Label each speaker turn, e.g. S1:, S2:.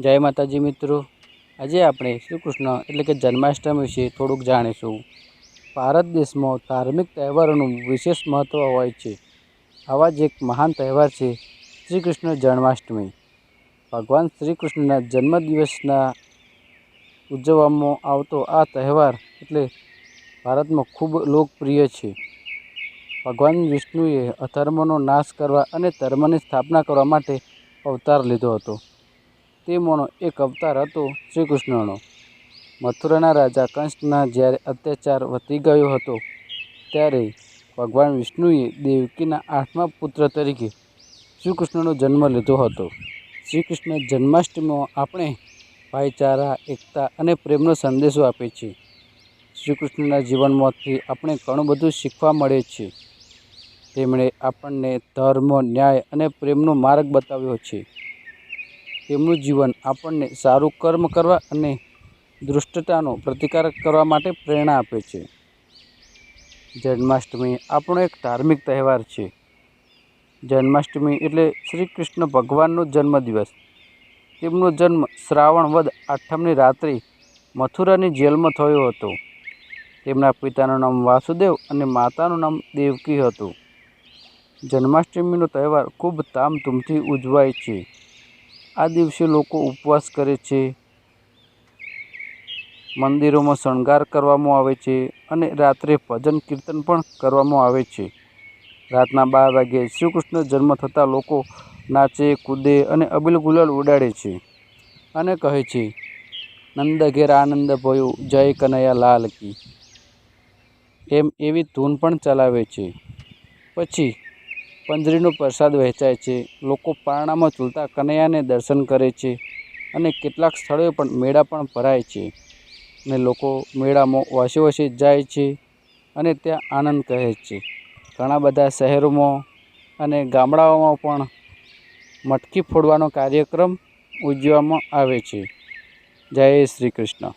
S1: જય માતાજી મિત્રો, આજે આપણે શ્રી કૃષ્ણ એટલે કે જન્માષ્ટમી વિશે થોડુંક જાણીશું। ભારત દેશમાં ધાર્મિક તહેવારોનું વિશેષ મહત્ત્વ હોય છે। આવા જ એક મહાન તહેવાર છે શ્રી કૃષ્ણ જન્માષ્ટમી। ભગવાન શ્રી કૃષ્ણના જન્મદિવસના ઉજવવામાં આવતો આ તહેવાર એટલે ભારતમાં ખૂબ લોકપ્રિય છે। ભગવાન વિષ્ણુએ અધર્મનો નાશ કરવા અને ધર્મની સ્થાપના કરવા માટે અવતાર લીધો હતો। તેમાંનો એક અવતાર હતો શ્રી કૃષ્ણનો। મથુરાના રાજા કંસના જ્યારે અત્યાચાર વધી ગયો હતો ત્યારે ભગવાન વિષ્ણુએ દેવકીના 8મા પુત્ર તરીકે શ્રી કૃષ્ણનો જન્મ લીધો હતો। શ્રી કૃષ્ણ જન્માષ્ટમીમાં આપણે ભાઈચારા, એકતા અને પ્રેમનો સંદેશો આપે છે। શ્રી કૃષ્ણના જીવનમાંથી આપણે ઘણું બધું શીખવા મળે છે। તેમણે આપણને ધર્મ, ન્યાય અને પ્રેમનો માર્ગ બતાવ્યો છે। તેમનું જીવન આપણને સારું કર્મ કરવા અને દુષ્ટતાનો પ્રતિકાર કરવા માટે પ્રેરણા આપે છે। જન્માષ્ટમી આપણો એક ધાર્મિક તહેવાર છે। જન્માષ્ટમી એટલે શ્રી કૃષ્ણ ભગવાનનો જન્મદિવસ। તેમનો જન્મ શ્રાવણ વદ 8મની રાત્રે મથુરાની જેલમાં થયો હતો। તેમના પિતાનું નામ વાસુદેવ અને માતાનું નામ દેવકી હતું। જન્માષ્ટમીનો તહેવાર ખૂબ ધામધૂમથી ઉજવાય છે। આ દિવસે લોકો ઉપવાસ કરે છે, મંદિરોમાં શણગાર કરવામાં આવે છે અને રાત્રે ભજન કીર્તન પણ કરવામાં આવે છે। રાતના 12 વાગ્યે શ્રી કૃષ્ણ જન્મ થતાં લોકો નાચે, કૂદે અને અબીલ ગુલાલ ઉડાડે છે અને કહે છે, નંદ ઘેર આનંદ ભયો, જય કનૈયા લાલ કી, એવી ધૂન પણ ચલાવે છે। પછી પંજરીનો પ્રસાદ વહેંચાય છે, લોકો પારણામાં ઝૂલતા કનૈયાને દર્શન કરે છે અને કેટલાક સ્થળોએ પણ મેળા પણ ભરાય છે અને લોકો મેળામાં હોંશે હોંશે જાય છે અને ત્યાં આનંદ કહે છે। ઘણા બધા શહેરોમાં અને ગામડાઓમાં પણ મટકી ફોડવાનો કાર્યક્રમ ઉજવવામાં આવે છે। જય શ્રી કૃષ્ણ।